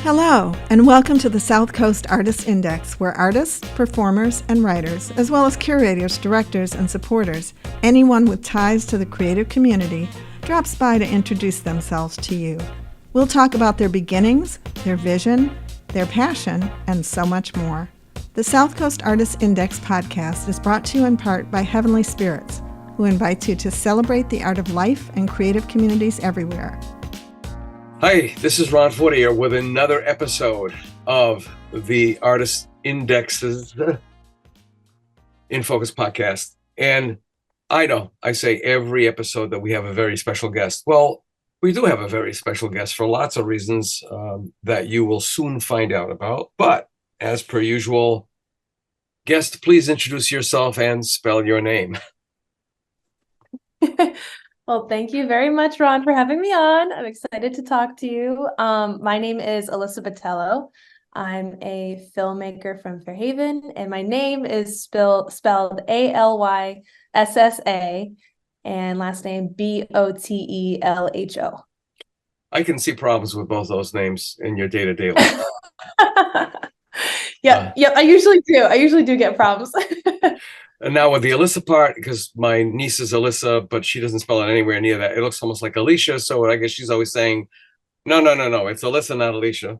Hello, and welcome to the South Coast Artists Index, where artists, performers, and writers, as well as curators, directors, and supporters, anyone with ties to the creative community, drops by to introduce themselves to you. We'll talk about their beginnings, their vision, their passion, and so much more. The South Coast Artists Index podcast is brought to you in part by Heavenly Spirits, who invites you to celebrate the art of life and creative communities everywhere. Hi, this is Ron Forte here with another episode of the Artist Index's In Focus podcast. And I know I say every episode that we have a very special guest. Well, we do have a very special guest for lots of reasons that you will soon find out about. But as per usual, guest, please introduce yourself and spell your name. Well, thank you very much, Ron, for having me on. I'm excited to talk to you. My name is Alyssa Botelho. I'm a filmmaker from Fairhaven, and my name is spelled Alyssa, and last name Botelho. I can see problems with both those names in your day-to-day life. Yeah, I usually do get problems. And now with the Alyssa part, because my niece is Alyssa, but she doesn't spell it anywhere near that. It looks almost like Alicia, so I guess she's always saying, no, it's Alyssa, not Alicia.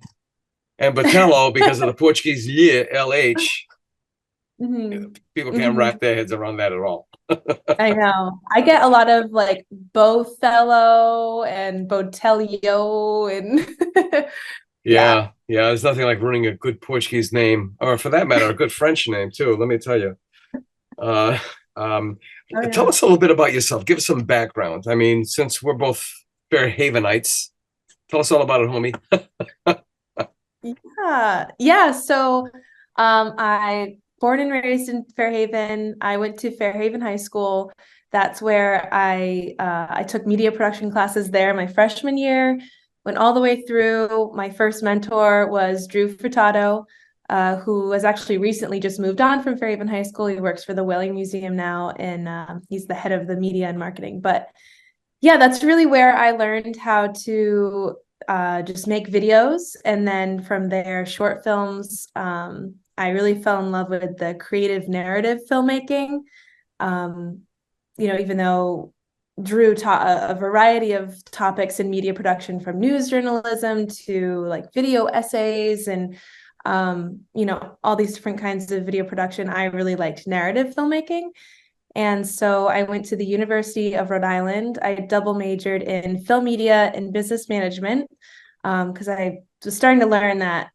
And Botelho, because of the Portuguese LH, people can't wrap their heads around that at all. I know. I get a lot of like Botelho and Botelho and Yeah, there's nothing like ruining a good Portuguese name, or for that matter, a good French name too, let me tell you. Tell us a little bit about yourself. Give us some background. I mean, since we're both Fairhavenites, tell us all about it, homie. Yeah. So, I born and raised in Fairhaven. I went to Fairhaven High School. That's where I took media production classes there my freshman year. Went all the way through. My first mentor was Drew Furtado, who has actually recently just moved on from Fairhaven High School. He works for the Whaling Museum now, and he's the head of the media and marketing. But yeah, that's really where I learned how to just make videos. And then from there, short films. I really fell in love with the creative narrative filmmaking. Even though Drew taught a variety of topics in media production, from news journalism to like video essays and all these different kinds of video production. I really liked narrative filmmaking. And so I went to the University of Rhode Island. I double majored in film media and business management because I was starting to learn that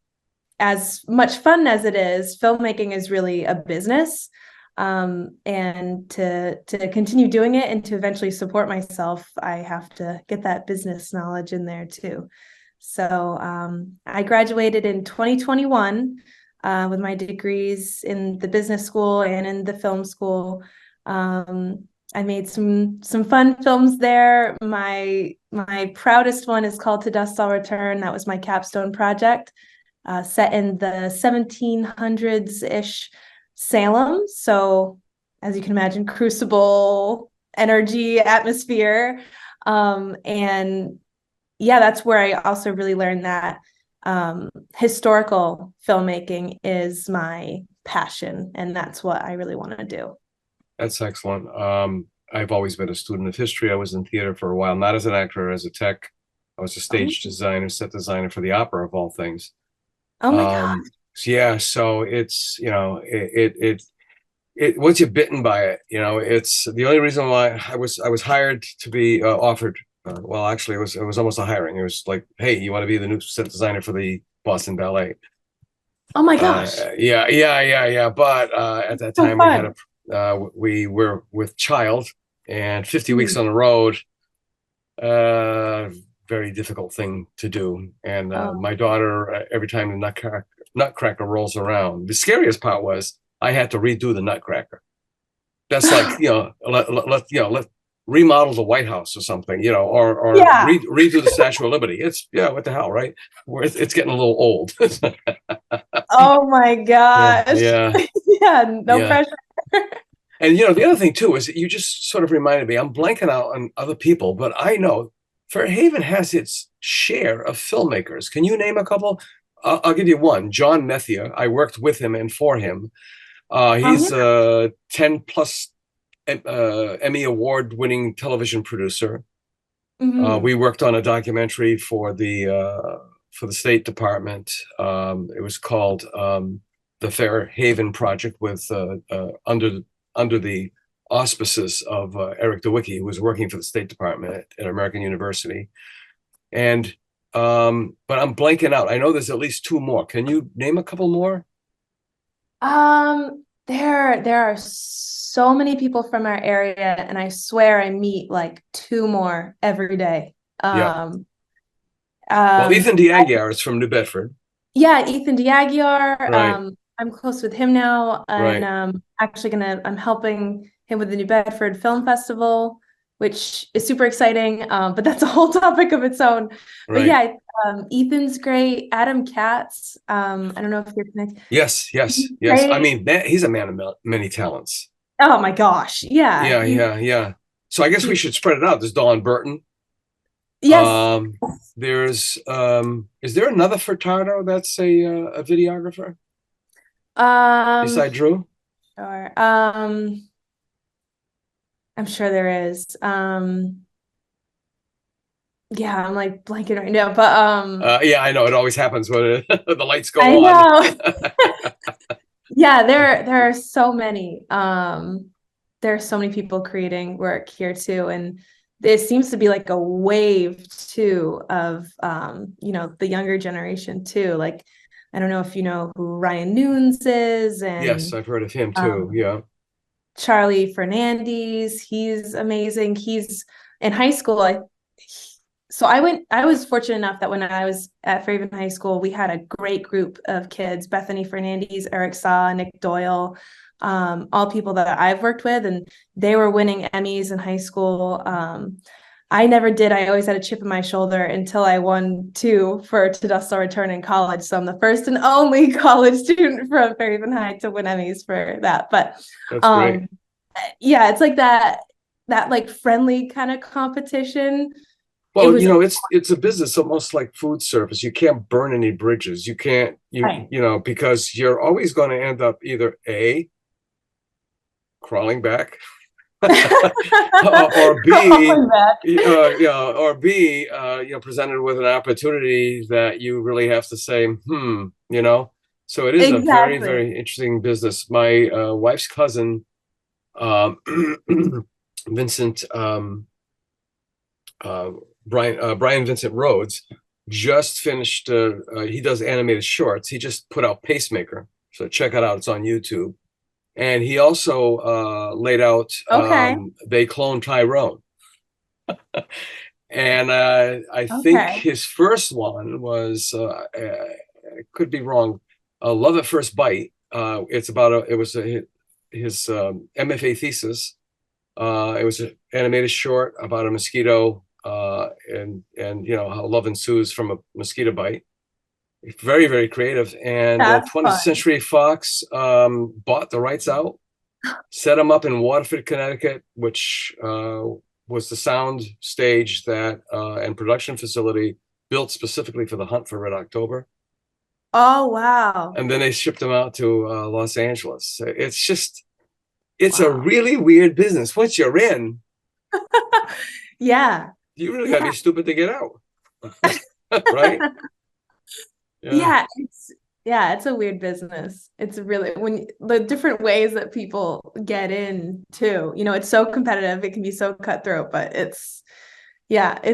as much fun as it is, filmmaking is really a business. And to continue doing it and to eventually support myself, I have to get that business knowledge in there too. So I graduated in 2021 with my degrees in the business school and in the film school. I made some fun films there. My proudest one is called To Dust I'll Return. That was my capstone project, set in the 1700s-ish Salem. So as you can imagine, crucible energy atmosphere. And yeah, that's where I also really learned that historical filmmaking is my passion, and that's what I really want to do. That's excellent. I've always been a student of history. I was in theater for a while, not as an actor, as a tech. I was a stage designer, set designer for the opera, of all things. Oh my God. Yeah, so it's, it once you're bitten by it, it's the only reason why I was hired to be offered. Well, actually, it was almost a hiring. It was like, hey, you want to be the new set designer for the Boston Ballet? Oh my gosh. Yeah. But at that time, we were with child and 50 weeks on the road. Very difficult thing to do. And my daughter, every time the nutcracker rolls around, the scariest part was I had to redo the nutcracker. That's like, let's remodel the White House or something, redo the Statue of Liberty. It's, what the hell, right? It's getting a little old. Oh my gosh. Yeah. No pressure. And, the other thing too, is that you just sort of reminded me, I'm blanking out on other people, but I know Fairhaven has its share of filmmakers. Can you name a couple? I'll give you one. John Methia. I worked with him and for him. He's a 10 plus Emmy award winning television producer. We worked on a documentary for the State Department. It was called the Fairhaven Project, with under the auspices of Eric DeWicki, who was working for the State Department at American University. And but I'm blanking out. I know there's at least two more. Can you name a couple more? There are so many people from our area, and I swear I meet like two more every day. Well, Ethan Diaguiar is from New Bedford. Yeah, Ethan Diaguiar. Right. I'm close with him now, and Right. I'm helping him with the New Bedford Film Festival, which is super exciting. But that's a whole topic of its own. But Right. yeah, Ethan's great. Adam Katz. I don't know if you're connected. Yes. Great. I mean, he's a man of many talents. Oh my gosh. Yeah. Yeah. So I guess we should spread it out. There's Dawn Burton. Yes. There's is there another Furtado that's a videographer? Beside Drew? Sure. I'm sure there is. Yeah, I'm like blanking right now, but yeah, I know it always happens when the lights go I on. know. Yeah, there are so many. There are so many people creating work here too, and there seems to be like a wave too of the younger generation too. Like, I don't know if you know who Ryan Nunes is, and Yes, I've heard of him too. Yeah. Charlie Fernandez, he's amazing. He's in high school. I was fortunate enough that when I was at Fairhaven High School, we had a great group of kids: Bethany Fernandez, Eric Saw, Nick Doyle, all people that I've worked with, and they were winning Emmys in high school. I never did. I always had a chip in my shoulder until I won two for To Dust Shall Return in college. So I'm the first and only college student from Fairhaven High to win Emmys for that. But that's great. Yeah, it's like that like friendly kind of competition. Well, it's a business almost like food service. You can't burn any bridges. You can't, Right. Because you're always going to end up either A, crawling back, or B, presented with an opportunity that you really have to say, So it is a very, very interesting business. My wife's cousin, Vincent, Brian Vincent Rhodes, just finished. He does animated shorts. He just put out Pacemaker, so check it out. It's on YouTube. And he also laid out. They cloned Tyrone, and I think his first one was. I could be wrong. Love at First Bite. It's about his MFA thesis. It was an animated short about a mosquito. And how love ensues from a mosquito bite. It's very, very creative. And 20th Century Fox bought the rights out, set them up in Waterford, Connecticut, which was the sound stage and production facility built specifically for The Hunt for Red October. Oh, wow. And then they shipped them out to Los Angeles. It's a really weird business. Once you're in. Yeah. You really gotta be stupid to get out. Right? It's a weird business. It's really, when the different ways that people get in too, it's so competitive, it can be so cutthroat, but it's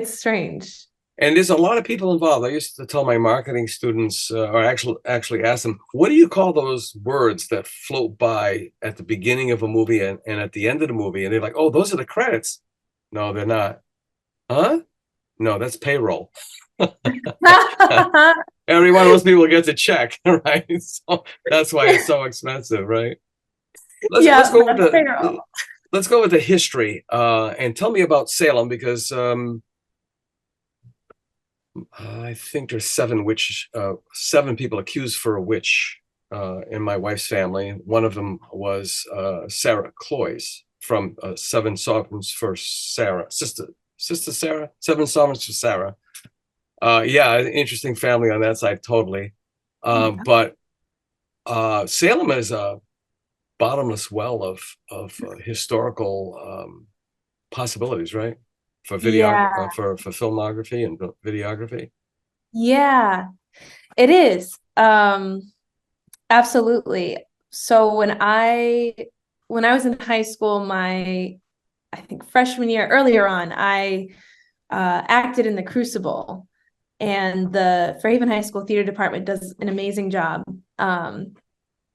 strange. And there's a lot of people involved. I used to tell my marketing students, or actually ask them, what do you call those words that float by at the beginning of a movie and at the end of the movie? And they're like, oh, those are the credits. No, they're not. Huh? No, that's payroll. Every one of those people gets a check, right? So that's why it's so expensive, right? Let's go with the history, and tell me about Salem, because I think there's seven people accused for a witch in my wife's family. One of them was Sarah Cloyes from Seven Sovereigns for Sarah, Sister Sister Sarah, Seven Sovereigns for Sarah. Yeah, interesting family on that side, totally. But Salem is a bottomless well of historical possibilities, right? For Yeah, for filmography and videography. yeah, it is. Absolutely. So when I was in high school, I think freshman year, earlier on, I acted in The Crucible, and the Fairhaven High School theater department does an amazing job, and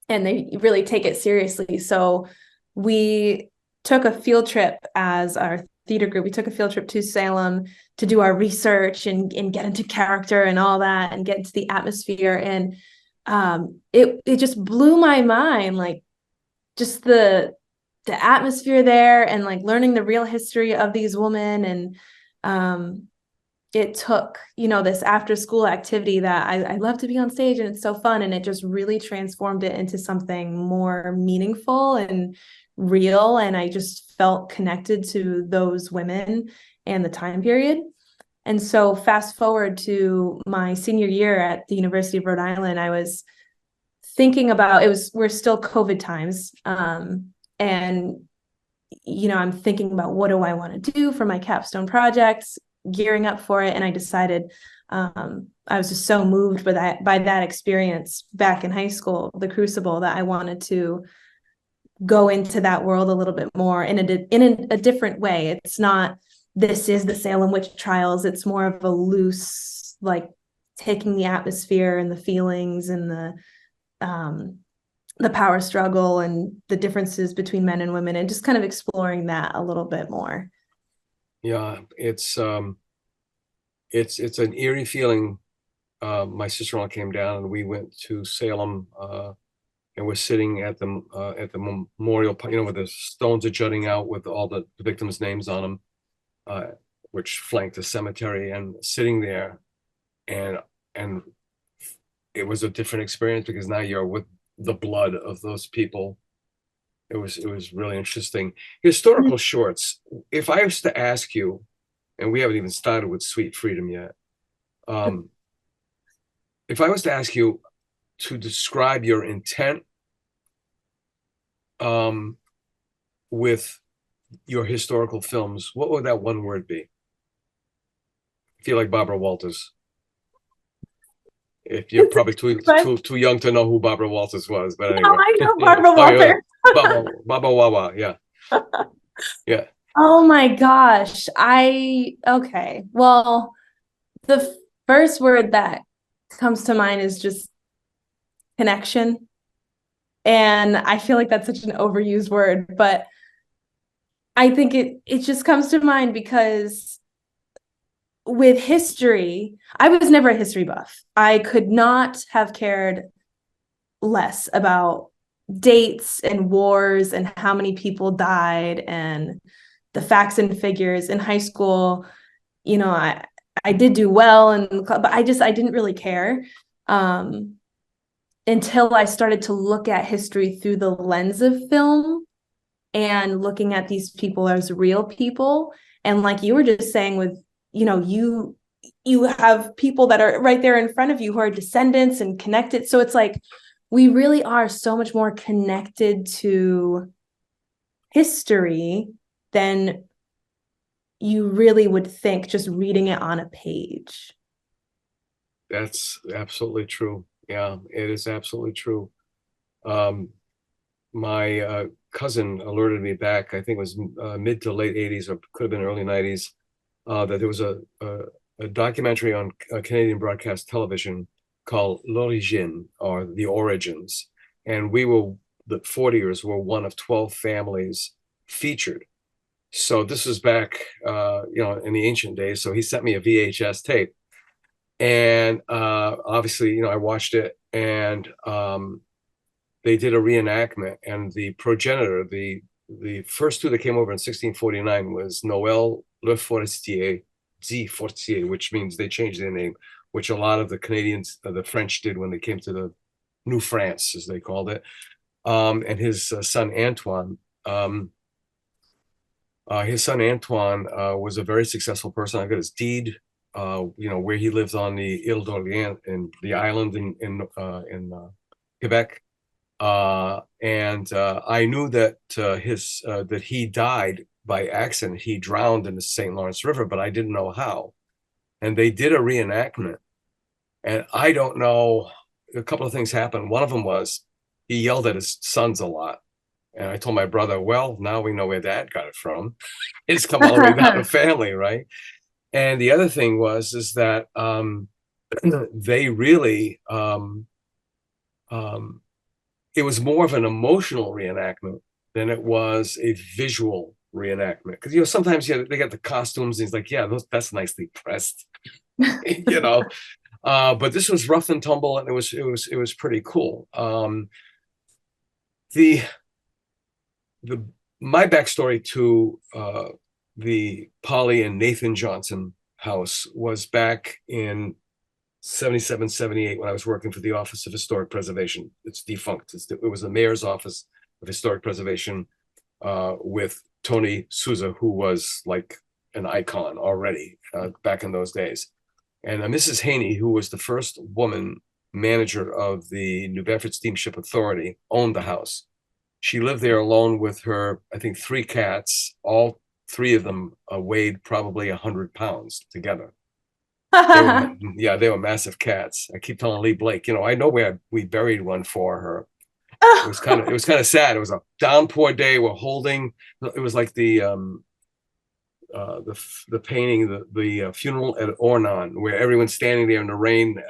they really take it seriously. So we took a field trip as our theater group. We took a field trip to Salem to do our research and get into character and all that, and get into the atmosphere. And it just blew my mind, like just the atmosphere there, and like learning the real history of these women. And it took, this after school activity that I love to be on stage, and it's so fun, and it just really transformed it into something more meaningful and real. And I just felt connected to those women and the time period. And so fast forward to my senior year at the University of Rhode Island, I was thinking about, we're still COVID times. And, I'm thinking about, what do I want to do for my capstone projects, gearing up for it. And I decided, I was just so moved by that experience back in high school, The Crucible, that I wanted to go into that world a little bit more in a different way. It's not, this is the Salem witch trials. It's more of a loose, like taking the atmosphere and the feelings and the power struggle and the differences between men and women, and just kind of exploring that a little bit more. Yeah, it's an eerie feeling. My sister-in-law came down, and we went to Salem, and we're sitting at the memorial, where the stones are jutting out with all the victims' names on them, which flanked the cemetery, and sitting there, and it was a different experience, because now you're with the blood of those people. It was really interesting. Historical shorts. If I was to ask you, and we haven't even started with Sweet Freedom yet, if I was to ask you to describe your intent with your historical films, what would that one word be? I feel like Barbara Walters. If you're probably too young to know who Barbara Walters was, but anyway. No, I know Barbara Walters. Baba Wawa, yeah. Yeah. Oh my gosh. Okay. Well, the first word that comes to mind is just connection. And I feel like that's such an overused word, but I think it just comes to mind because with history, I was never a history buff. I could not have cared less about dates and wars and how many people died and the facts and figures. In high school, I did do well, but I didn't really care until I started to look at history through the lens of film and looking at these people as real people. And like you were just saying, with you have people that are right there in front of you who are descendants and connected. So it's like we really are so much more connected to history than you really would think just reading it on a page. That's absolutely true. Yeah, it is absolutely true. My cousin alerted me back, I think it was mid to late 80s, or could have been early 90s, that there was a documentary on Canadian broadcast television called L'Origine, or The Origins. And the 40ers were one of 12 families featured. So this was back, in the ancient days. So he sent me a VHS tape. And obviously, I watched it, and they did a reenactment, and the progenitor, the first two that came over in 1649 was Noël Le Forestier, Z Fortier, which means they changed their name, which a lot of the Canadians, the French did when they came to the New France, as they called it, and his son Antoine. His son Antoine was a very successful person. I got his deed, where he lives on the Ile d'Orléans in the island in Quebec. And I knew that that he died by accident. He drowned in the St. Lawrence River, but I didn't know how. And they did a reenactment. And I don't know, a couple of things happened. One of them was he yelled at his sons a lot. And I told my brother, well, now we know where Dad got it from. It's come all the way down to family, right? And the other thing is that they really, it was more of an emotional reenactment than it was a visual reenactment. Because, sometimes they got the costumes and he's like, yeah, that's nicely pressed, But this was rough and tumble, and it was pretty cool. My backstory to the Polly and Nathan Johnson house was back in 77, 78 when I was working for the Office of Historic Preservation. It's defunct. It was the mayor's office of historic preservation with Tony Souza, who was like an icon already back in those days. And Mrs. Haney, who was the first woman manager of the New Bedford Steamship Authority, owned the house. She lived there alone with her, I think, 3 cats. All 3 of them weighed probably 100 pounds together. They were massive cats. I keep telling Lee Blake, I know where we buried one for her. It was kind of sad. It was a downpour day. We're holding. It was like the painting, the funeral at Ornon, where everyone's standing there in the rain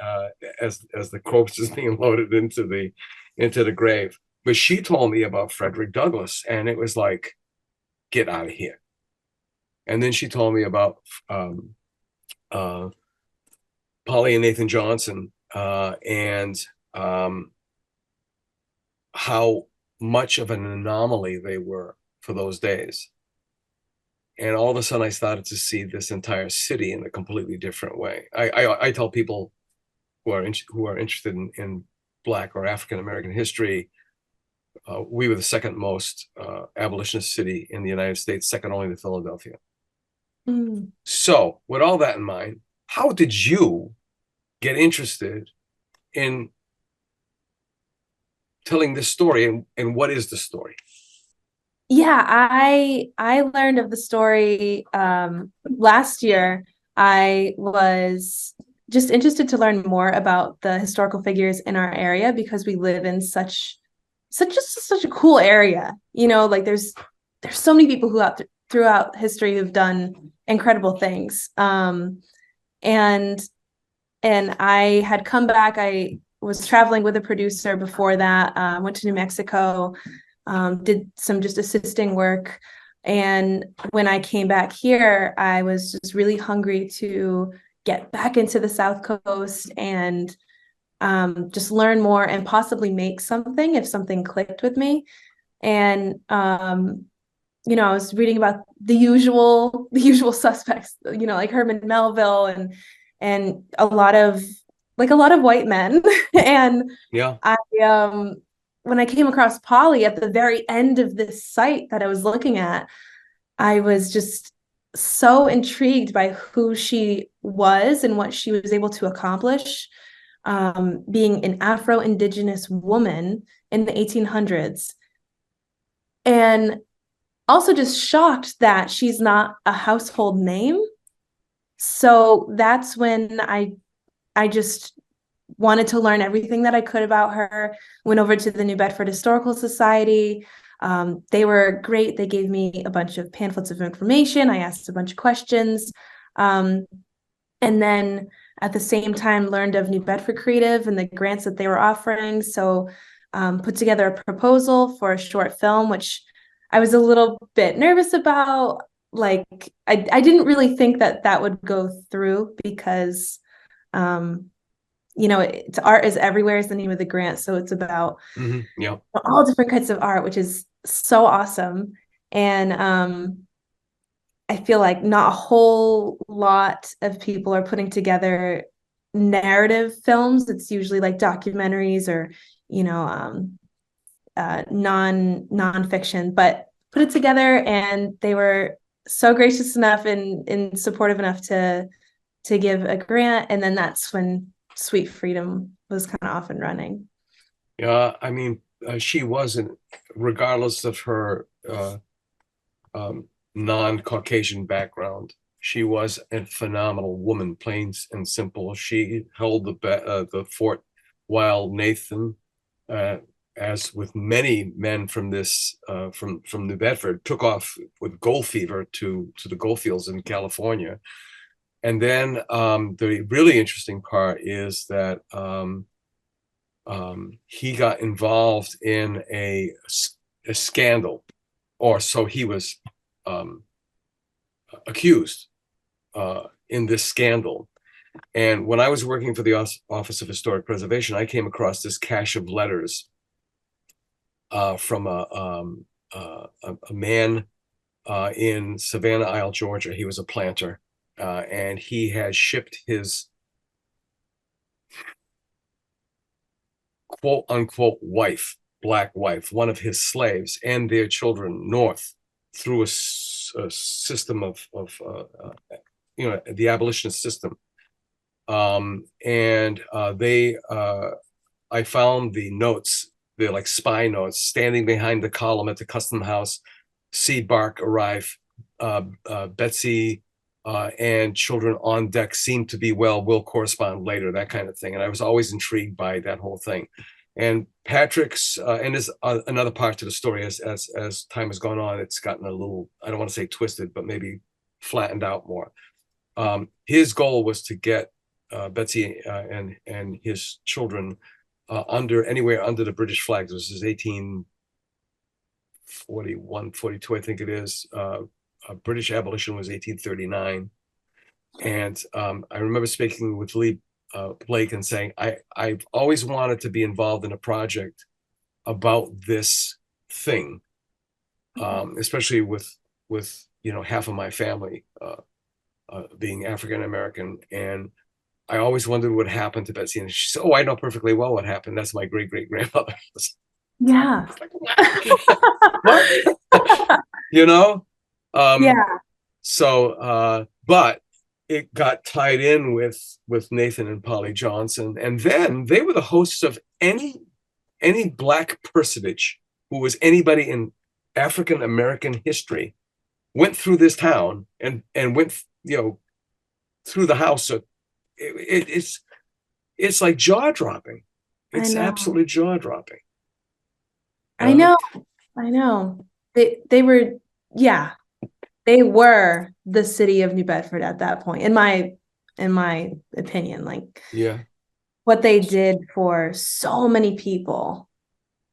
as the corpse is being loaded into the grave. But she told me about Frederick Douglass, and it was like, get out of here. And then she told me about Polly and Nathan Johnson and how much of an anomaly they were for those days. And all of a sudden, I started to see this entire city in a completely different way. I tell people who are interested in Black or African American history, we were the second most abolitionist city in the United States, second only to Philadelphia. Mm. So, with all that in mind, how did you get interested in telling this story, and what is the story? Yeah, I learned of the story last year. I was just interested to learn more about the historical figures in our area because we live in such a cool area. Like there's so many people who throughout history who've done incredible things. And I had come back. I was traveling with a producer before that. Went to New Mexico. Did some just assisting work. And when I came back here, I was just really hungry to get back into the South Coast and just learn more and possibly make something if something clicked with me. And, I was reading about the usual suspects, like Herman Melville and a lot of white men. And yeah, when I came across Polly at the very end of this site that I was looking at, I was just so intrigued by who she was and what she was able to accomplish, being an Afro-Indigenous woman in the 1800s. And also just shocked that she's not a household name. So that's when I just wanted to learn everything that I could about her. Went over to the New Bedford Historical Society. They were great. They gave me a bunch of pamphlets of information. I asked a bunch of questions. And then at the same time, learned of New Bedford Creative and the grants that they were offering. So put together a proposal for a short film, which I was a little bit nervous about. Like, I didn't really think that would go through because it's art is everywhere is the name of the grant. So it's about all different kinds of art, which is so awesome. And I feel like not a whole lot of people are putting together narrative films. It's usually like documentaries or, nonfiction, but put it together and they were so gracious enough and supportive enough to give a grant, and then that's when Sweet Freedom was kind of off and running. Yeah, I mean, she wasn't, regardless of her non-Caucasian background, she was a phenomenal woman, plain and simple. She held the fort while Nathan, as with many men from this from New Bedford, took off with gold fever to the gold fields in California. And then the really interesting part is that he got involved in a scandal, or so he was accused in this scandal. And when I was working for the Office of Historic Preservation, I came across this cache of letters from a man in Savannah Isle, Georgia. He was a planter, and he had shipped his quote unquote wife, black wife, one of his slaves, and their children north through a system of the abolitionist system. I found the notes, they're like spy notes, standing behind the column at the custom house. See bark arrive. Betsy and children on deck seem to be well, will correspond later, that kind of thing. And I was always intrigued by that whole thing. And Patrick's, and there's another part to the story as time has gone on, it's gotten a little, I don't want to say twisted, but maybe flattened out more. His goal was to get Betsy and his children anywhere under the British flag. This is 1841, 42, I think it is. British abolition was 1839. And I remember speaking with Lee Blake and saying, I've always wanted to be involved in a project about this thing, especially with half of my family being African American. And I always wondered what happened to Betsy. And she said, "Oh, I know perfectly well what happened. That's my great great grandmother." Yeah. What? Yeah. So, but it got tied in with Nathan and Polly Johnson, and then they were the hosts of any black personage who was anybody in African American history went through this town and went through the house. So it's like jaw dropping. It's absolutely jaw dropping. I know. They were, yeah, they were the city of New Bedford at that point, in my opinion. Like, yeah, what they did for so many people.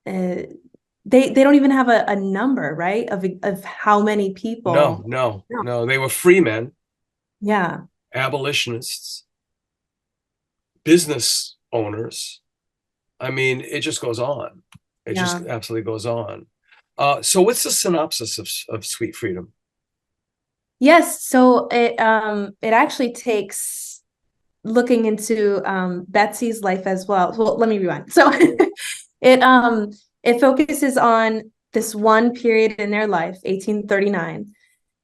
They don't even have a number, right, of how many people. No, they were free men. Yeah. Abolitionists, business owners. I mean, it just goes on. It just absolutely goes on. So what's the synopsis of Sweet Freedom? Yes, so it actually takes looking into Betsy's life as well. Well, let me rewind. So it focuses on this one period in their life, 1839,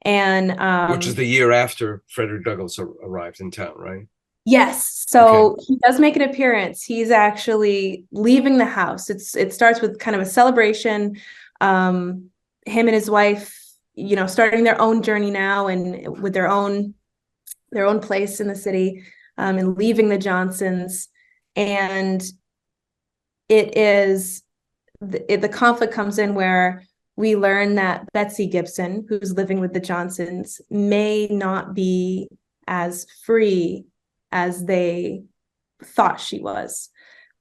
and which is the year after Frederick Douglass arrived in town, right? Yes. So he does make an appearance. He's actually leaving the house. It starts with kind of a celebration. Him and his wife, starting their own journey now, and with their own place in the city, and leaving the Johnsons. And it is the conflict comes in where we learn that Betsy Gibson, who's living with the Johnsons, may not be as free as they thought she was,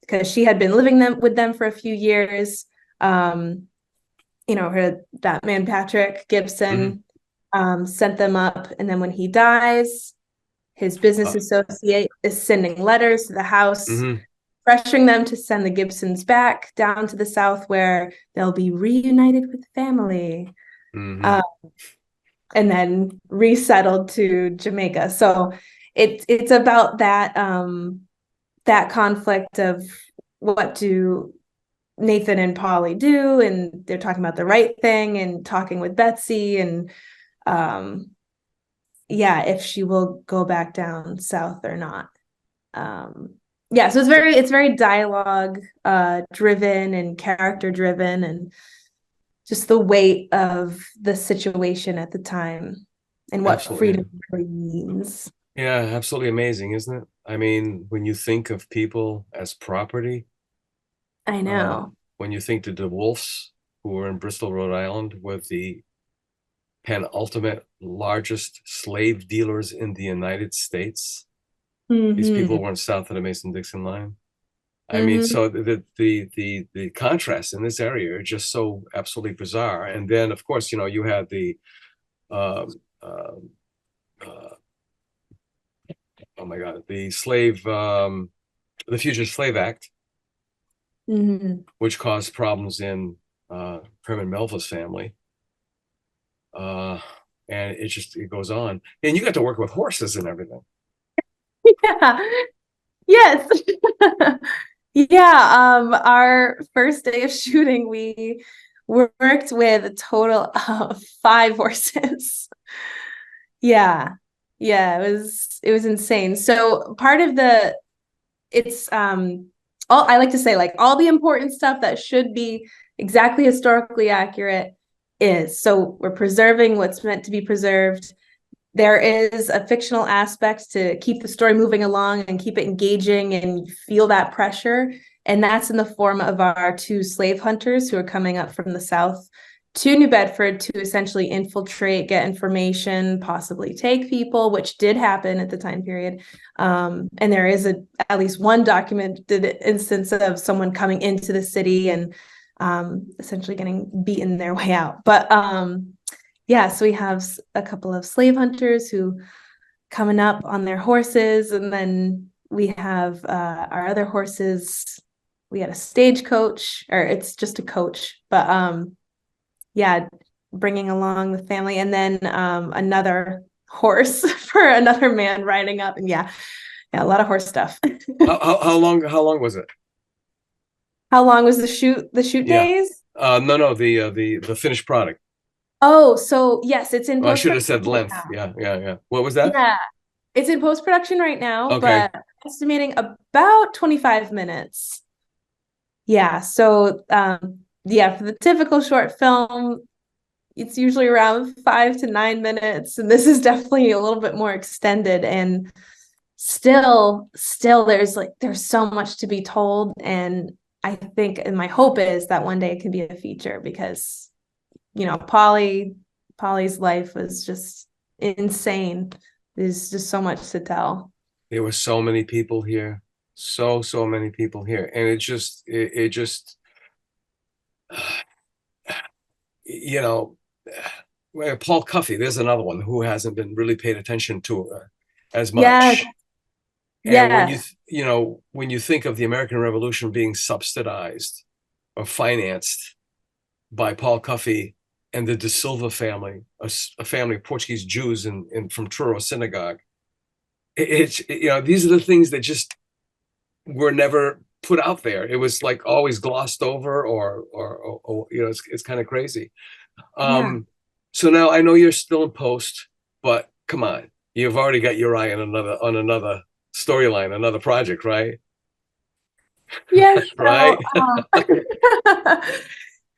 because she had been living with them for a few years. That man Patrick Gibson sent them up, and then when he dies, his business associate is sending letters to the house, pressuring them to send the Gibsons back down to the South, where they'll be reunited with family, and then resettled to Jamaica. So it's about that conflict of what do Nathan and Polly do, and they're talking about the right thing and talking with Betsy, and yeah, if she will go back down south or not. Yeah, so it's very dialogue driven and character driven, and just the weight of the situation at the time and what Absolutely. freedom really means. Yeah, absolutely amazing, isn't it? I mean, when you think of people as property, I know. when you think the DeWolfs, who were in Bristol, Rhode Island, were the penultimate largest slave dealers in the United States. These people Mm-hmm. weren't south of the Mason-Dixon line. I mean, Mm-hmm. so the contrast in this area are just so absolutely bizarre. And then, of course, you had the um, um, uh, oh my God, the Fugitive Slave Act, Mm-hmm. which caused problems in Herman Melville's family. And it goes on. And you got to work with horses and everything. Yeah. Yes. Yeah. Our first day of shooting, we worked with a total of 5 horses. Yeah. Yeah, it was insane. So part of it's all I like to say, like, all the important stuff that should be exactly historically accurate is. So we're preserving what's meant to be preserved. There is a fictional aspect to keep the story moving along and keep it engaging and feel that pressure. And that's in the form of our 2 slave hunters who are coming up from the South to New Bedford to essentially infiltrate, get information, possibly take people, which did happen at the time period. And there is at least one documented instance of someone coming into the city and essentially getting beaten their way out. But yeah, so we have a couple of slave hunters who coming up on their horses, and then we have our other horses. We had a stagecoach, or it's just a coach, but yeah, bringing along the family, and then another horse for another man riding up, and yeah, a lot of horse stuff. How long was it? How long was the shoot? The shoot Yeah. days? No, the finished product. Oh, so yes, it's in Well, I should have post-production said right length. now. Yeah. What was that? Yeah, it's in post-production right now, Okay. but estimating about 25 minutes. Yeah, so yeah, for the typical short film, it's usually around 5 to 9 minutes, and this is definitely a little bit more extended. And still there's so much to be told. And I think, and my hope is that one day it can be a feature, because Polly's life was just insane. There's just so much to tell. There were so many people here, so many people here, and it just you know Paul Cuffey, there's another one who hasn't been really paid attention to as Yes, much. And yes. when you think of the American Revolution being subsidized or financed by Paul Cuffey and the De Silva family, a family of Portuguese Jews from Truro Synagogue, these are the things that just were never put out there. It was like always glossed over, or it's kind of crazy. Yeah. So now I know you're still in post, but come on, you've already got your eye on another storyline, another project, right? Yes. Right? So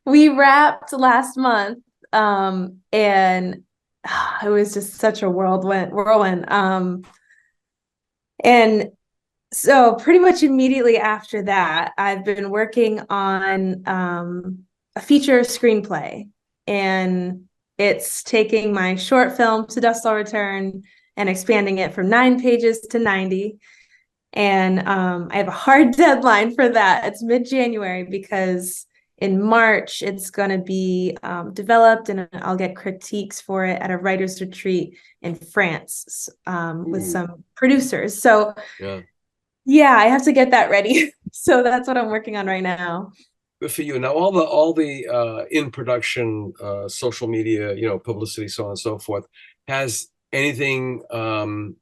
we wrapped last month, and it was just such a whirlwind. And so pretty much immediately after that, I've been working on a feature screenplay, and it's taking my short film To Dust I'll Return and expanding it from 9 pages to 90. And I have a hard deadline for that. It's mid-January, because in March it's going to be developed, and I'll get critiques for it at a writer's retreat in France with some producers. So yeah, I have to get that ready. So that's what I'm working on right now. Good for you. Now all the in production social media, publicity, so on and so forth, has anything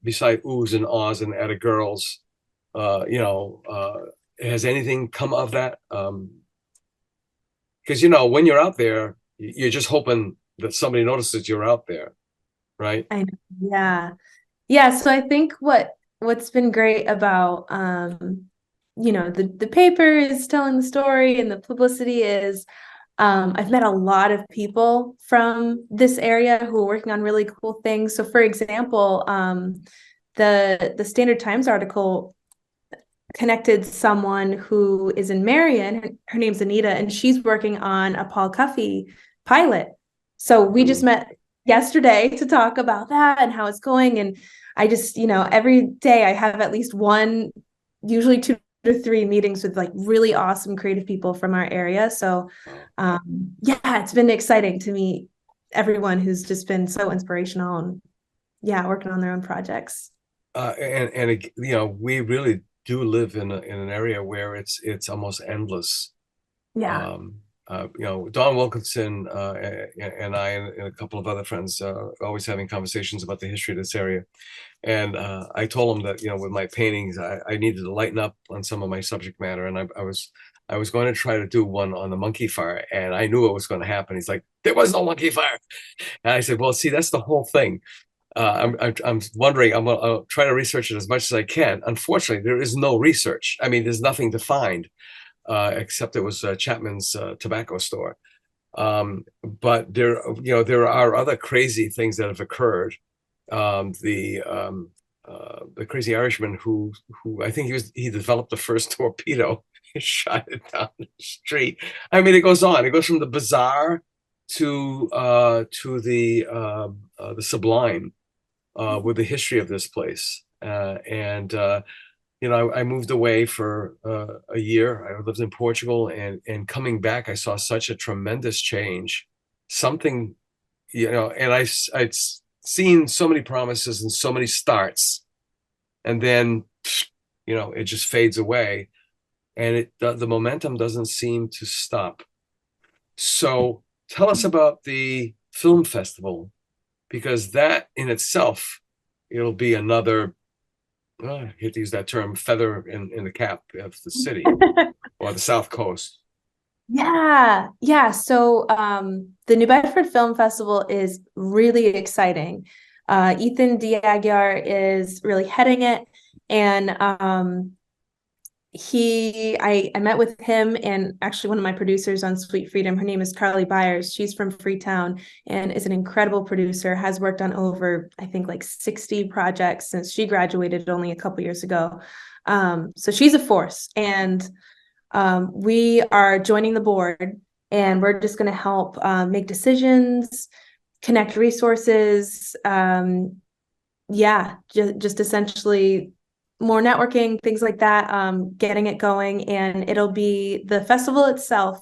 beside oohs and ahs and atta girls, has anything come of that? Because when you're out there, you're just hoping that somebody notices you're out there. right? I know. Yeah. Yeah. So I think what's been great about the paper is telling the story and the publicity is I've met a lot of people from this area who are working on really cool things. So for example, the Standard Times article connected someone who is in Marion. Her name's Anita, and she's working on a Paul Cuffey pilot. So we just met yesterday to talk about that and how it's going. And I just, every day I have at least one, usually 2 to 3 meetings with like really awesome creative people from our area. So yeah, it's been exciting to meet everyone who's just been so inspirational and working on their own projects. We really do live in an area where it's almost endless. Yeah. Don Wilkinson and I and a couple of other friends always having conversations about the history of this area. And I told him that, with my paintings, I needed to lighten up on some of my subject matter. And I was going to try to do one on the monkey fire, and I knew it was going to happen. He's like, there was no monkey fire. And I said, well, see, that's the whole thing. I'm wondering, I'll try to research it as much as I can. Unfortunately, there is no research. I mean, there's nothing to find except it was Chapman's tobacco store. But there are other crazy things that have occurred. The crazy Irishman who I think he developed the first torpedo, shot it down the street. I mean, it goes on. It goes from the bizarre to the sublime with the history of this place. I moved away for a year. I lived in Portugal, and coming back, I saw such a tremendous change. Something, and I'd seen so many promises and so many starts, and then, it just fades away, and the momentum doesn't seem to stop. So tell us about the film festival, because that in itself, it'll be another, I hate to use that term, feather in the cap of the city or the South Coast. Yeah. So the New Bedford Film Festival is really exciting. Ethan Diaguiar is really heading it, and I met with him and actually one of my producers on Sweet Freedom. Her name is Carly Byers. She's from Freetown and is an incredible producer, has worked on over, I think, like 60 projects since she graduated only a couple years ago. So she's a force, and we are joining the board, and we're just going to help make decisions, connect resources. Just essentially more networking, things like that, getting it going. And the festival itself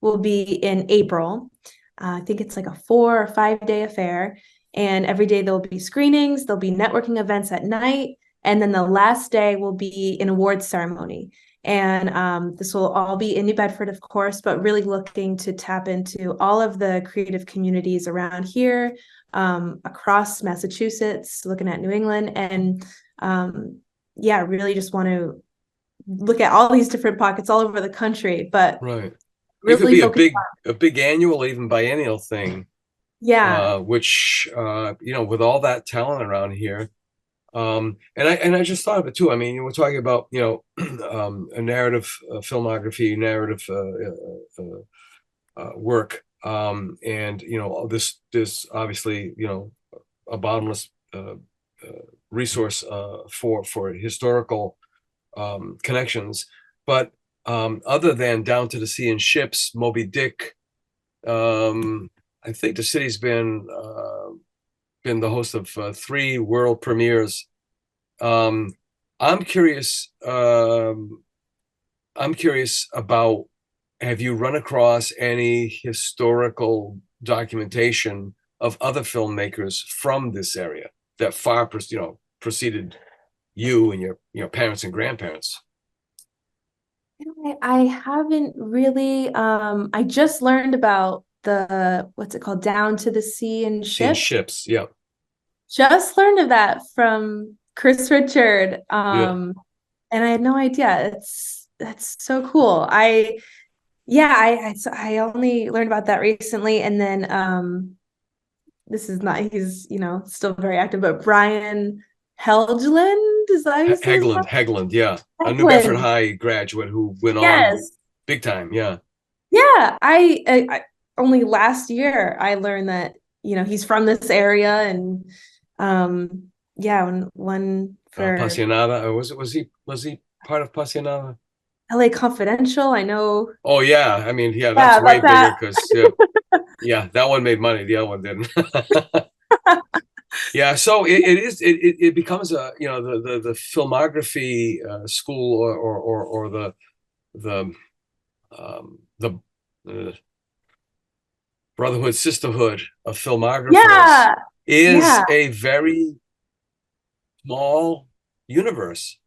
will be in April. I think it's like a 4 or 5 day affair. And every day there'll be screenings, there'll be networking events at night. And then the last day will be an awards ceremony. And this will all be in New Bedford, of course, but really looking to tap into all of the creative communities around here, across Massachusetts, looking at New England, and really just want to look at all these different pockets all over the country. But right, really it could be a big annual, even biennial thing. Which with all that talent around here. And I just thought of it too. I mean, we're talking about a narrative filmography, narrative work, and this obviously a bottomless resource for historical connections. But other than Down to the Sea and Ships, Moby Dick, I think the city's been the host of 3 world premieres. I'm curious about, have you run across any historical documentation of other filmmakers from this area that far preceded you and your parents and grandparents? I haven't really. I just learned about what's it called, Down to the Sea and Ships. Yeah. Just learned of that from Chris Richard. And I had no idea. That's so cool. I only learned about that recently. And then this is not, he's, still very active, but Brian Helgeland, is that how you say his name? Hegland, yeah. A New Bedford Hegland. High graduate who went on Yes. big time, yeah. Yeah, I only last year I learned that, he's from this area, and yeah, one for Pasionada, was he part of Pasionada? LA Confidential, I know. Oh yeah, I mean, yeah, Yeah, that's way about bigger that. because yeah, that one made money, the other one didn't. Yeah, so it becomes a the filmography school or the the brotherhood sisterhood of filmographers Yeah, is yeah, a very small universe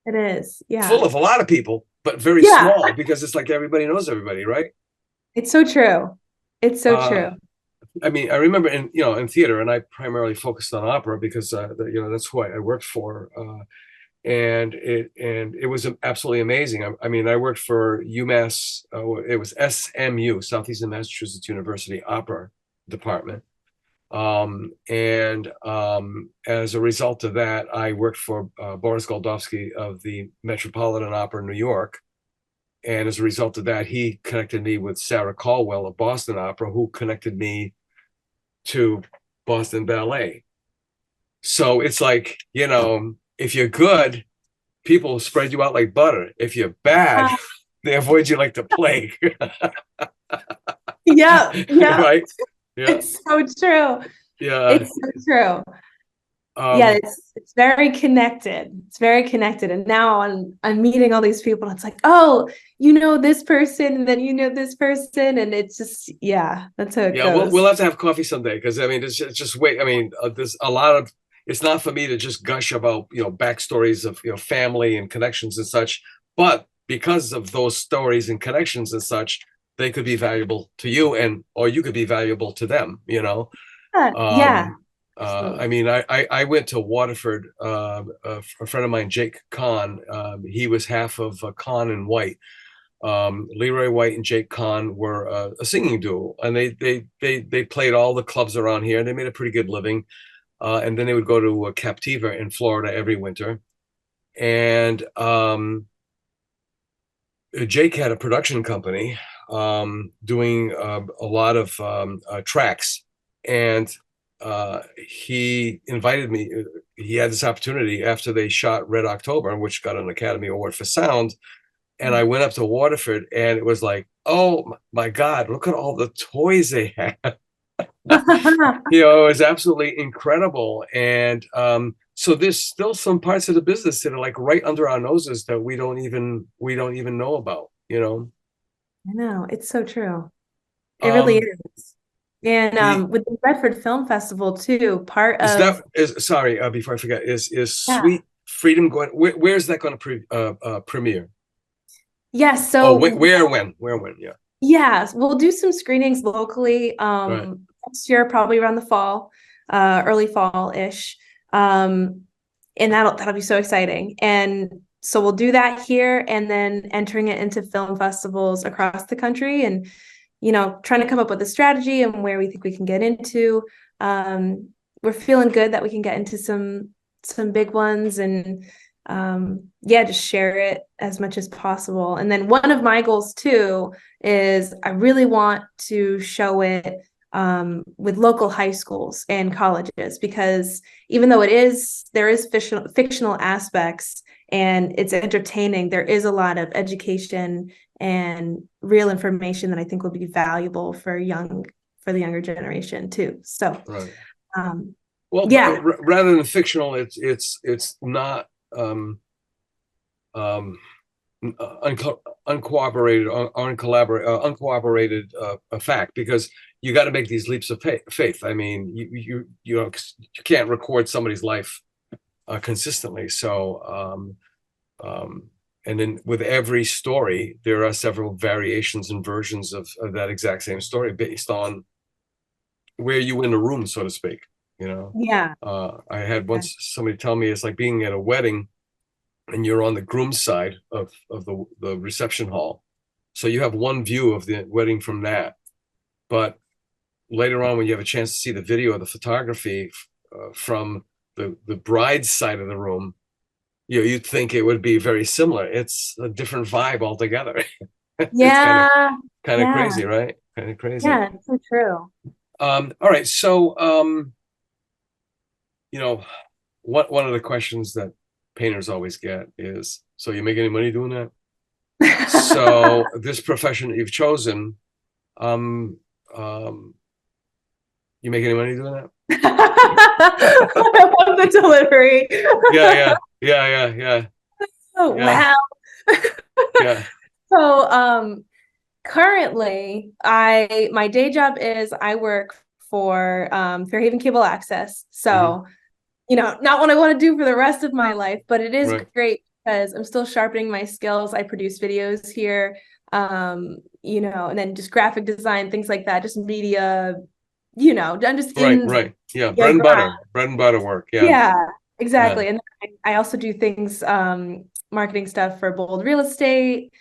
it is. full Yeah. of a lot of people, but very Yeah, small because it's like everybody knows everybody, right? it's so true. It's so Uh, true. I mean, I remember in theater, and I primarily focused on opera because that's who I worked for, and it was absolutely amazing. I mean, I worked for UMass. It was SMU, Southeastern Massachusetts University Opera Department, and as a result of that, I worked for Boris Goldovsky of the Metropolitan Opera in New York. And as a result of that, he connected me with Sarah Caldwell of Boston Opera, who connected me to Boston Ballet. So it's like, if you're good, people spread you out like butter. If you're bad, Uh, they avoid you like the plague. yeah, yeah, Right? Yeah. it's so true. Yeah. It's so true. Yeah, Um, it's very connected. It's very connected. And now I'm meeting all these people. It's like, oh, this person, and then this person, and it's just, yeah, that's how it yeah, we'll goes. have to have coffee someday because I mean, it's just wait. I mean, there's a lot of. It's not for me to just gush about backstories of family and connections and such, but because of those stories and connections and such, they could be valuable to you or you could be valuable to them. Yeah, I absolutely. mean, I went to Waterford. A friend of mine, Jake Kahn, he was half of Kahn and White. Leroy White and Jake Kahn were a singing duo, and they played all the clubs around here. They made a pretty good living, and then they would go to Captiva in Florida every winter. And Jake had a production company doing a lot of tracks, and he invited me. He had this opportunity after they shot Red October, which got an Academy Award for sound. And I went up to Waterford, and it was like, oh my God, look at all the toys they had. It was absolutely incredible. And so there's still some parts of the business that are like right under our noses that we don't even know about. I know, it's so true. It really Um, is. And the with the Bedford Film Festival too, part is of, that is sorry before I forget, is yeah. Sweet Freedom going? Where's that going to premiere? Yeah, Oh, so where when? Yeah, yeah, we'll do some screenings locally right. next year, probably around the fall, early fall-ish. And that'll be so exciting. And so we'll do that here, and then entering it into film festivals across the country, and trying to come up with a strategy and where we think we can get into. We're feeling good that we can get into some big ones, and yeah, just share it as much as possible. And then one of my goals too is I really want to show it with local high schools and colleges, because even though there is fictional aspects and it's entertaining, there is a lot of education and real information that I think will be valuable for the younger generation too. So Right. um Well, yeah. rather than fictional, it's not um, uncooperated uncooperated a fact, because you got to make these leaps of faith. I mean, you can't record somebody's life consistently. So and then with every story, there are several variations and versions of that exact same story based on where you in the room, so to speak. Yeah. I had once somebody tell me it's like being at a wedding and you're on the groom's side of the reception hall. So you have one view of the wedding from that. But later on, when you have a chance to see the video of the photography from the bride's side of the room, you'd think it would be very similar. It's a different vibe altogether. Yeah. It's kind of Yeah. crazy, right? Kind of crazy. Yeah, it's so true. All right. So, one of the questions that painters always get is, so you make any money doing that? So this profession that you've chosen, you make any money doing that? I love the delivery. Yeah. Oh, Yeah. wow. Yeah. So, currently, my day job is I work for Fairhaven Cable Access. So, not what I want to do for the rest of my life, but it is Right. great because I'm still sharpening my skills. I produce videos here, and then just graphic design, things like that, just media, I'm just in Right. Yeah. the grind. Bread and butter work. Yeah. Yeah, exactly. And I also do things, marketing stuff for Bold Real Estate,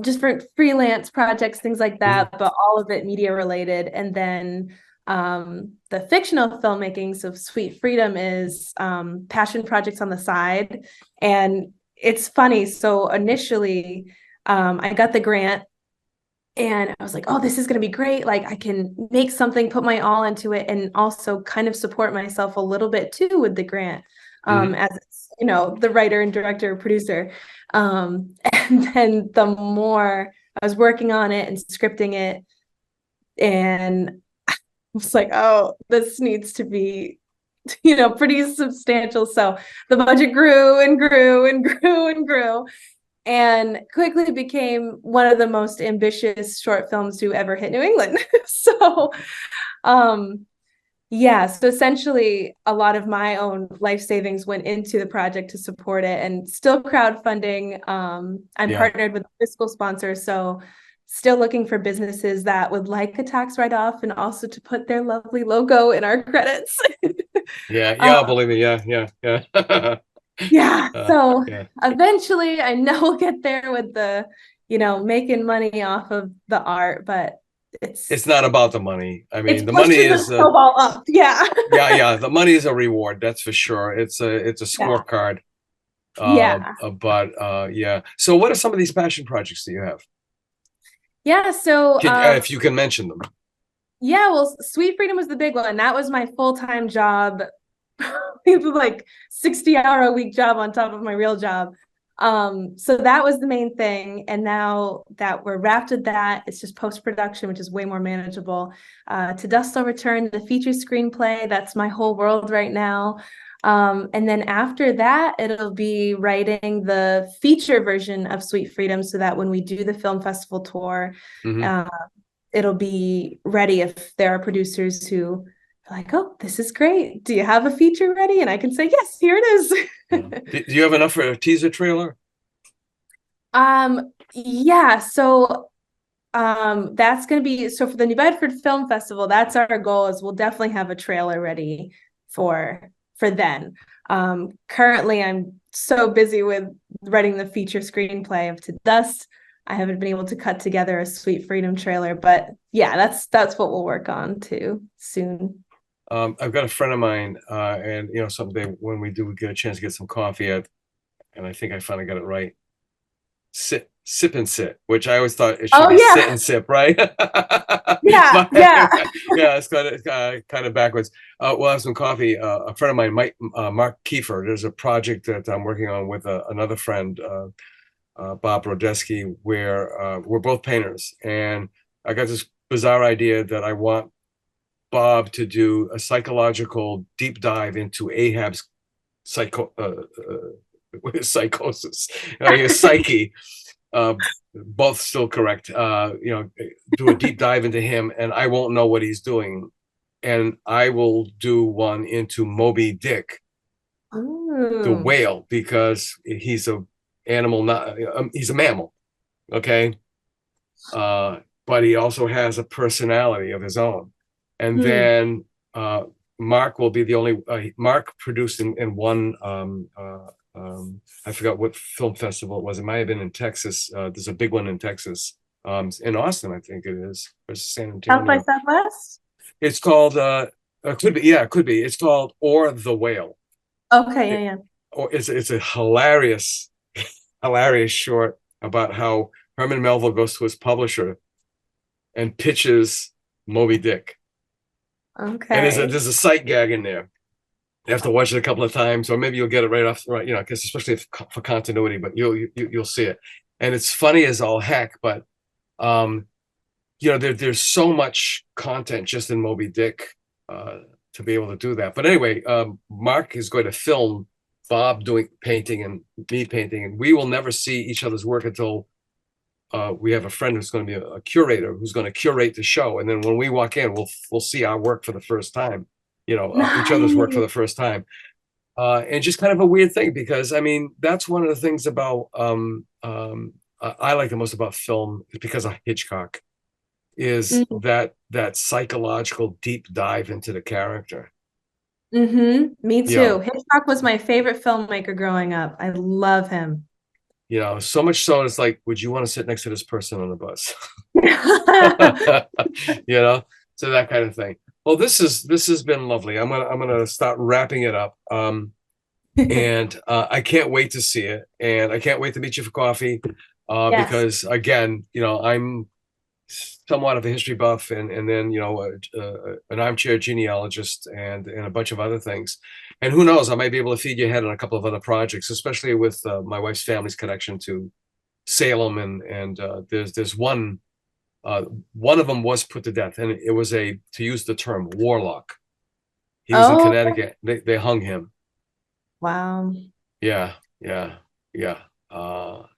just for freelance projects, things like that, but all of it media related. And then the fictional filmmaking, so Sweet Freedom, is passion projects on the side. And it's funny. So initially, I got the grant and I was like, oh, this is going to be great. Like, I can make something, put my all into it, and also kind of support myself a little bit too with the grant, as the writer and director, producer. And then the more I was working on it and scripting it, and I was like, oh, this needs to be, pretty substantial. So the budget grew and grew and grew and grew, and quickly became one of the most ambitious short films to ever hit New England. So, so essentially a lot of my own life savings went into the project to support it, and still crowdfunding. I'm partnered with a fiscal sponsor, so still looking for businesses that would like a tax write-off and also to put their lovely logo in our credits. Believe me. Yeah. So eventually I know we'll get there with the, making money off of the art, but it's not about the money. I mean, the money is up. Yeah. The money is a reward, that's for sure. It's a scorecard. So what are some of these passion projects that you have? So if you can mention them. Well, Sweet Freedom was the big one. That was my full-time job. It was like 60-hour-a-week job on top of my real job. So that was the main thing. And now that we're wrapped with that, it's just post-production, which is way more manageable. To Dust Will Return, the feature screenplay, that's my whole world right now. And then after that, it'll be writing the feature version of Sweet Freedom, so that when we do the film festival tour, it'll be ready if there are producers who are like, oh, this is great. Do you have a feature ready? And I can say, yes, here it is. Do you have enough for a teaser trailer? So that's going to be, so for the New Bedford Film Festival, that's our goal, is we'll definitely have a trailer ready for then. Currently, I'm so busy with writing the feature screenplay of To Dust. I haven't been able to cut together a Sweet Freedom trailer, but that's what we'll work on too soon. I've got a friend of mine, and someday when we do get a chance to get some coffee and I think I finally got it right. Sip and sit, which I always thought it should be sit and sip, right? It's kind of backwards. We'll have some coffee. A friend of mine, Mark Kiefer, there's a project that I'm working on with another friend, Bob Rodeski, where we're both painters, and I got this bizarre idea that I want Bob to do a psychological deep dive into Ahab's psychosis, his psyche. Both still correct. Do a deep dive into him, and I won't know what he's doing, and I will do one into Moby Dick, the whale, because he's a animal, not he's a mammal, okay, but he also has a personality of his own. And then Mark will be the only Mark produced in one I forgot what film festival it was. It might have been in Texas. There's a big one in Texas, in Austin, I think it is, or San Antonio. South by Southwest? It's called it could be, yeah, it could be. It's called Or the Whale. Okay, yeah, yeah. Or it's a hilarious short about how Herman Melville goes to his publisher and pitches Moby Dick. And Okay. there's a sight gag in there. You have to watch it a couple of times, or maybe you'll get it right off, right? Because especially for continuity, but you'll see it, and it's funny as all heck. But there's so much content just in Moby Dick to be able to do that. But anyway, Mark is going to film Bob doing painting and me painting, and we will never see each other's work until we have a friend who's going to be a curator who's going to curate the show, and then when we walk in, we'll see our work for the first time. Each other's work for the first time, and just kind of a weird thing, because I mean that's one of the things about I like the most about film, because of Hitchcock, is that psychological deep dive into the character. Me too. Hitchcock was my favorite filmmaker growing up. I love him. So much so it's like, would you want to sit next to this person on the bus? So that kind of thing. Well, this has been lovely. I'm gonna start wrapping it up. And I can't wait to see it, and I can't wait to meet you for coffee. Yes. Because again, I'm somewhat of a history buff, and then an armchair genealogist, and a bunch of other things. And who knows, I might be able to feed your head on a couple of other projects, especially with my wife's family's connection to Salem, and there's one of them was put to death, and it was to use the term, warlock. He was in Connecticut. They hung him. Wow. Yeah. But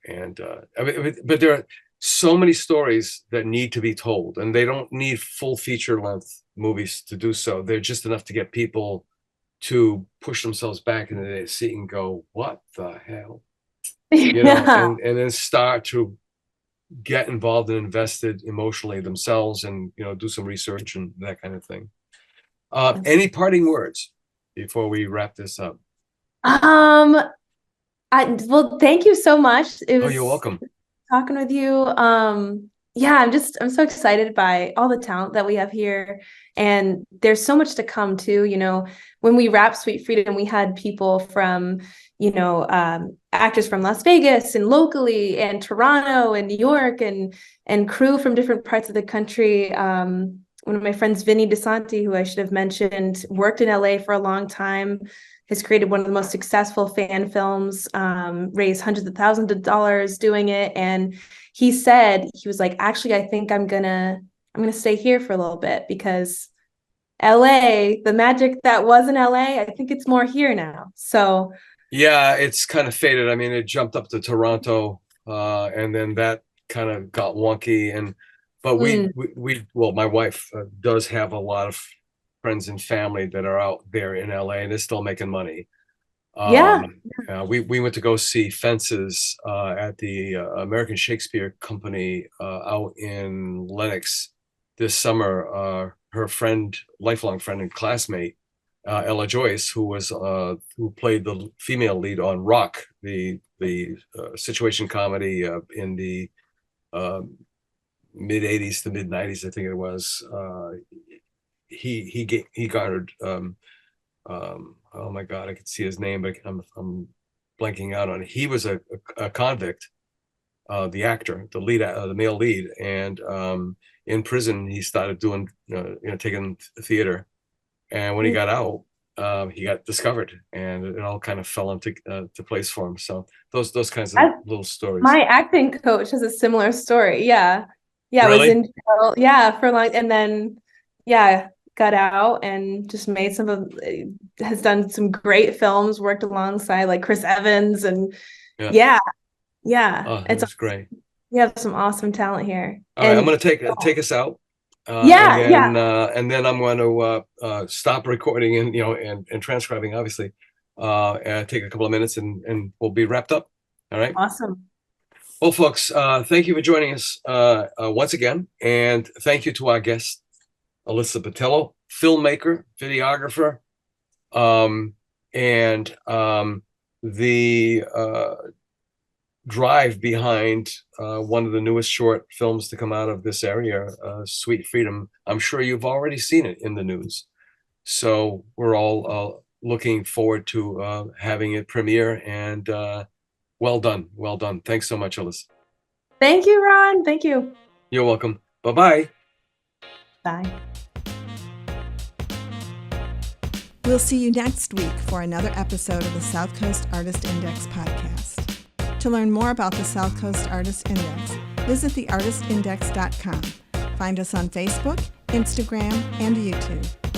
there are so many stories that need to be told, and they don't need full feature length movies to do so. They're just enough to get people to push themselves back into their seat and go, what the hell? And then start to get involved and invested emotionally themselves, and do some research and that kind of thing. Any parting words before we wrap this up? Well, thank you so much. You're welcome. Talking with you. I'm so excited by all the talent that we have here, and there's so much to come too. When we wrapped Sweet Freedom, we had people from actors from Las Vegas and locally, and Toronto and New York, and crew from different parts of the country. One of my friends, Vinny DeSanti, who I should have mentioned, worked in LA for a long time, has created one of the most successful fan films, raised hundreds of thousands of dollars doing it. And he was like, actually, I think I'm gonna stay here for a little bit, because LA, the magic that was in LA, I think it's more here now. So yeah, it's kind of faded. I mean, it jumped up to Toronto, and then that kind of got wonky. But my wife does have a lot of friends and family that are out there in LA, and they're still making money. We went to go see Fences at the American Shakespeare Company out in Lenox this summer. Her friend, lifelong friend and classmate, Ella Joyce, who played the female lead on Rock, the situation comedy in the mid 80s to mid 90s, I think it was. He garnered oh my God, I could see his name, but I'm blanking out on it. He was a convict, the actor, the lead, the male lead, and in prison he started doing taking theater, and when he got out, he got discovered, and it all kind of fell into to place for him. So those kinds of little stories. My acting coach has a similar story. Yeah, really? Was in jail, for long, and then got out and just has done some great films, worked alongside like Chris Evans, and It's great. We have some awesome talent here. All right, I'm going to take us out. And then I'm going to stop recording and transcribing, obviously, and take a couple of minutes, and we'll be wrapped up. All right. Awesome. Well, folks, thank you for joining us once again, and thank you to our guest, Alyssa Botelho, filmmaker, videographer, and the drive behind one of the newest short films to come out of this area, Sweet Freedom. I'm sure you've already seen it in the news. So we're all looking forward to having it premiere, and well done. Well done. Thanks so much, Alyssa. Thank you, Ron. Thank you. You're welcome. Bye-bye. Bye. We'll see you next week for another episode of the South Coast Artist Index podcast. To learn more about the South Coast Artist Index, visit theartistindex.com. Find us on Facebook, Instagram, and YouTube.